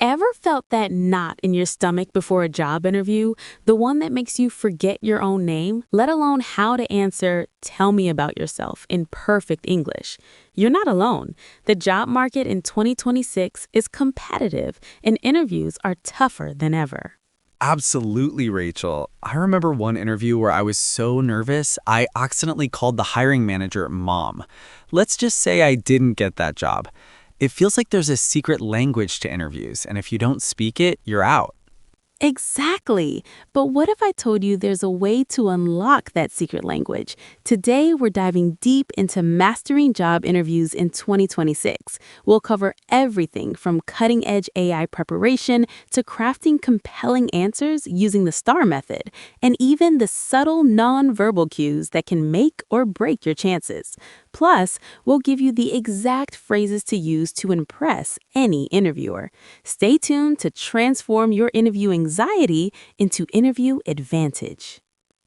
Ever felt that knot in your stomach before a job interview? The one that makes you forget your own name, let alone how to answer, "Tell me about yourself" in perfect English. You're not alone. The job market in 2026 is competitive, and interviews are tougher than ever. Absolutely, Rachel. I remember one interview where I was so nervous, I accidentally called the hiring manager mom. Let's just say I didn't get that job. It feels like there's a secret language to interviews, and if you don't speak it, you're out. Exactly. But what if I told you there's a way to unlock that secret language? Today, we're diving deep into mastering job interviews in 2026. We'll cover everything from cutting edge AI preparation to crafting compelling answers using the STAR method, and even the subtle nonverbal cues that can make or break your chances. Plus, we'll give you the exact phrases to use to impress any interviewer. Stay tuned to transform your interview anxiety into interview advantage.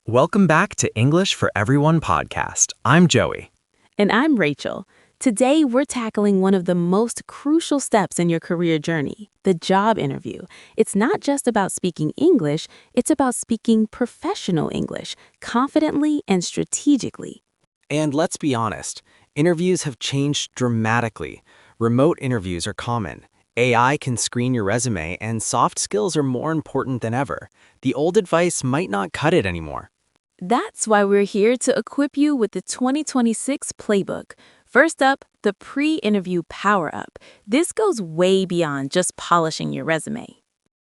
Welcome back to English for Everyone podcast. I'm Joey. And I'm Rachel. Today, we're tackling one of the most crucial steps in your career journey, the job interview. It's not just about speaking English, it's about speaking professional English, confidently and strategically. And let's be honest, interviews have changed dramatically. Remote interviews are common. AI can screen your resume, and soft skills are more important than ever. The old advice might not cut it anymore. That's why we're here to equip you with the 2026 playbook. First up, the pre-interview power-up. This goes way beyond just polishing your resume.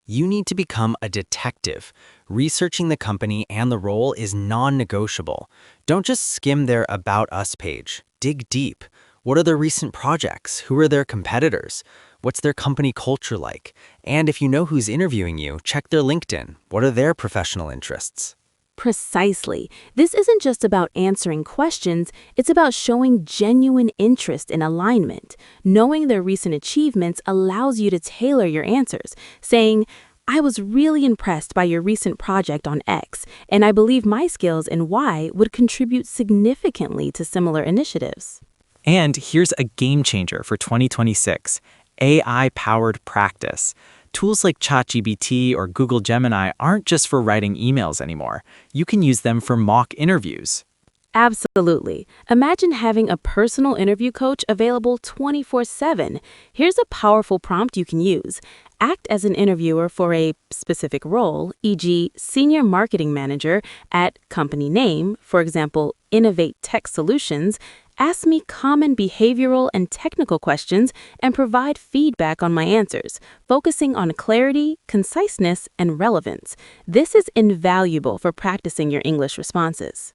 You need to become a detective. Researching the company and the role is non-negotiable. Don't just skim their About Us page. Dig deep. What are their recent projects? Who are their competitors? What's their company culture like? And if you know who's interviewing you, check their LinkedIn. What are their professional interests? Precisely. This isn't just about answering questions, it's about showing genuine interest in alignment. Knowing their recent achievements allows you to tailor your answers, saying, "I was really impressed by your recent project on X, and I believe my skills in Y would contribute significantly to similar initiatives." And here's a game changer for 2026, AI-powered practice. Tools like ChatGPT or Google Gemini aren't just for writing emails anymore. You can use them for mock interviews. Absolutely. Imagine having a personal interview coach available 24/7. Here's a powerful prompt you can use. Act as an interviewer for a specific role, e.g., senior marketing manager at company name, for example, Innovate Tech Solutions. Ask me common behavioral and technical questions and provide feedback on my answers, focusing on clarity, conciseness, and relevance. This is invaluable for practicing your English responses.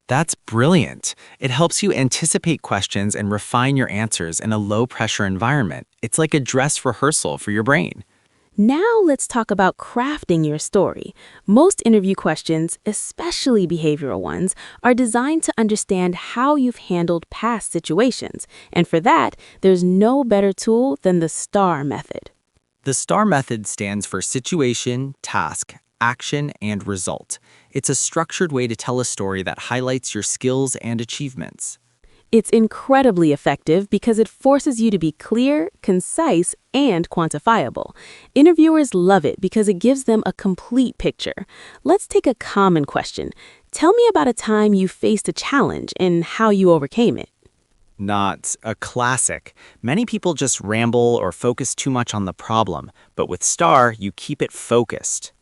That's brilliant. It helps you anticipate questions and refine your answers in a low-pressure environment. It's like a dress rehearsal for your brain. Now let's talk about crafting your story. Most interview questions, especially behavioral ones, are designed to understand how you've handled past situations. And for that, there's no better tool than the STAR method. The STAR method stands for situation, task, action, and result. It's a structured way to tell a story that highlights your skills and achievements. It's incredibly effective because it forces you to be clear, concise, and quantifiable. Interviewers love it because it gives them a complete picture. Let's take a common question. Tell me about a time you faced a challenge and how you overcame it. Not a classic. Many people just ramble or focus too much on the problem, but with STAR, you keep it focused.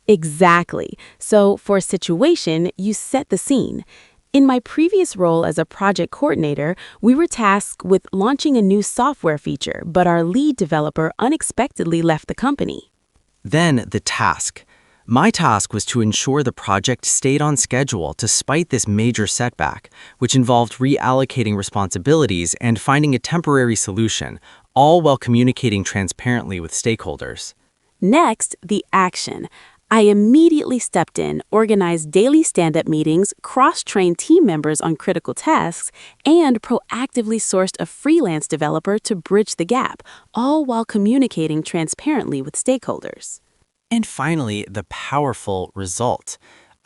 Exactly. So for a situation, you set the scene. In my previous role as a project coordinator, we were tasked with launching a new software feature, but our lead developer unexpectedly left the company. Then the task. My task was to ensure the project stayed on schedule despite this major setback, which involved reallocating responsibilities and finding a temporary solution, all while communicating transparently with stakeholders. Next, the action. I immediately stepped in, organized daily stand-up meetings, cross-trained team members on critical tasks, and proactively sourced a freelance developer to bridge the gap, all while communicating transparently with stakeholders. And finally, the powerful result.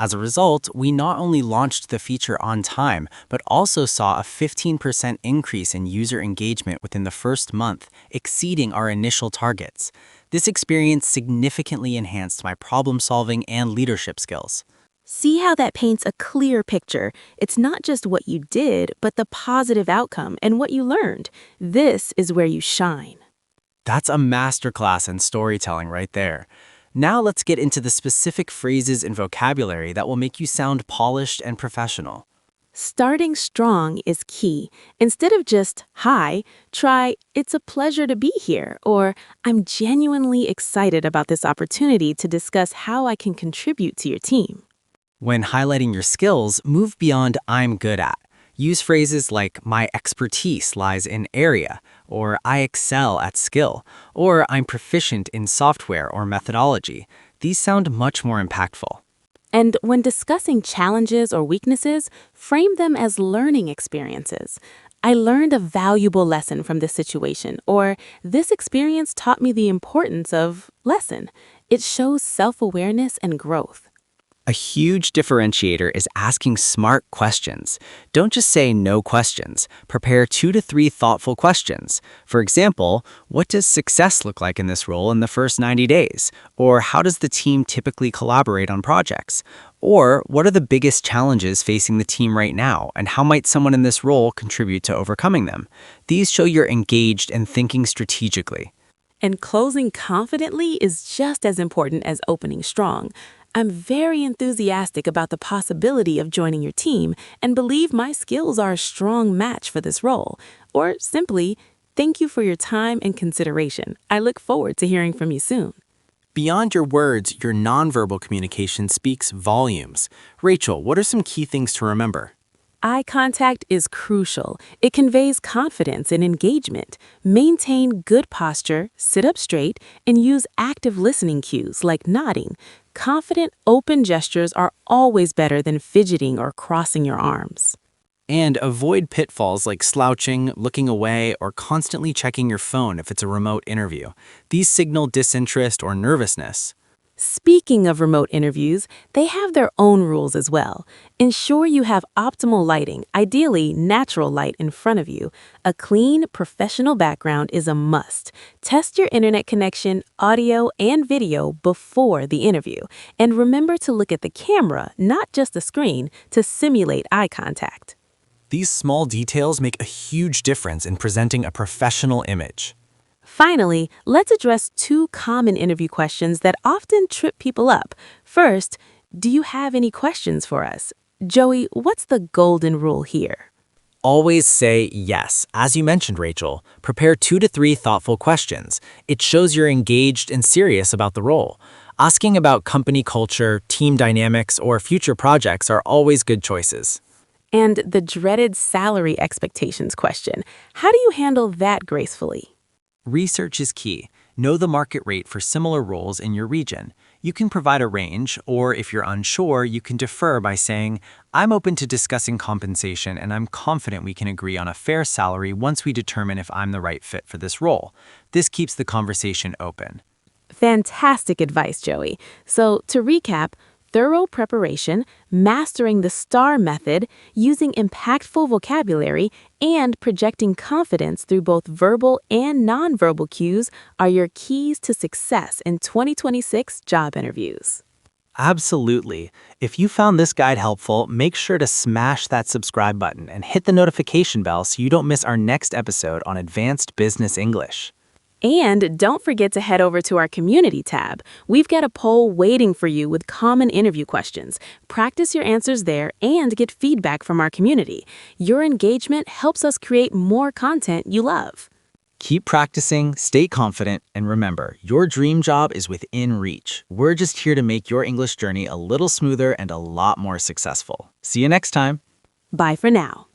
As a result, we not only launched the feature on time, but also saw a 15% increase in user engagement within the first month, exceeding our initial targets. This experience significantly enhanced my problem-solving and leadership skills. See how that paints a clear picture. It's not just what you did, but the positive outcome and what you learned. This is where you shine. That's a masterclass in storytelling right there. Now let's get into the specific phrases and vocabulary that will make you sound polished and professional. Starting strong is key. Instead of just, hi, try, it's a pleasure to be here, or I'm genuinely excited about this opportunity to discuss how I can contribute to your team. When highlighting your skills, move beyond I'm good at. Use phrases like my expertise lies in area, or I excel at skill, or I'm proficient in software or methodology. These sound much more impactful. And when discussing challenges or weaknesses, frame them as learning experiences. I learned a valuable lesson from this situation, or this experience taught me the importance of lesson. It shows self-awareness and growth. A huge differentiator is asking smart questions. Don't just say no questions. Prepare 2 to 3 thoughtful questions. For example, what does success look like in this role in the first 90 days? Or how does the team typically collaborate on projects? Or what are the biggest challenges facing the team right now, and how might someone in this role contribute to overcoming them? These show you're engaged and thinking strategically. And closing confidently is just as important as opening strong. I'm very enthusiastic about the possibility of joining your team and believe my skills are a strong match for this role. Or simply, thank you for your time and consideration. I look forward to hearing from you soon. Beyond your words, your nonverbal communication speaks volumes. Rachel, what are some key things to remember? Eye contact is crucial. It conveys confidence and engagement. Maintain good posture, sit up straight, and use active listening cues like nodding. Confident, open gestures are always better than fidgeting or crossing your arms. And avoid pitfalls like slouching, looking away, or constantly checking your phone if it's a remote interview. These signal disinterest or nervousness. Speaking of remote interviews, they have their own rules as well. Ensure you have optimal lighting, ideally natural light in front of you. A clean, professional background is a must. Test your internet connection, audio, and video before the interview. And remember to look at the camera, not just the screen, to simulate eye contact. These small details make a huge difference in presenting a professional image. Finally, let's address 2 common interview questions that often trip people up. First, do you have any questions for us? Joey, what's the golden rule here? Always say yes. As you mentioned, Rachel, prepare 2 to 3 thoughtful questions. It shows you're engaged and serious about the role. Asking about company culture, team dynamics, or future projects are always good choices. And the dreaded salary expectations question. How do you handle that gracefully? Research is key. Know the market rate for similar roles in your region. You can provide a range, or if you're unsure, you can defer by saying, I'm open to discussing compensation and I'm confident we can agree on a fair salary once we determine if I'm the right fit for this role. This keeps the conversation open. Fantastic advice, Joey. So to recap, thorough preparation, mastering the STAR method, using impactful vocabulary, and projecting confidence through both verbal and nonverbal cues are your keys to success in 2026 job interviews. Absolutely. If you found this guide helpful, make sure to smash that subscribe button and hit the notification bell so you don't miss our next episode on Advanced Business English. And don't forget to head over to our community tab. We've got a poll waiting for you with common interview questions. Practice your answers there and get feedback from our community. Your engagement helps us create more content you love. Keep practicing, stay confident, and remember, your dream job is within reach. We're just here to make your English journey a little smoother and a lot more successful. See you next time. Bye for now.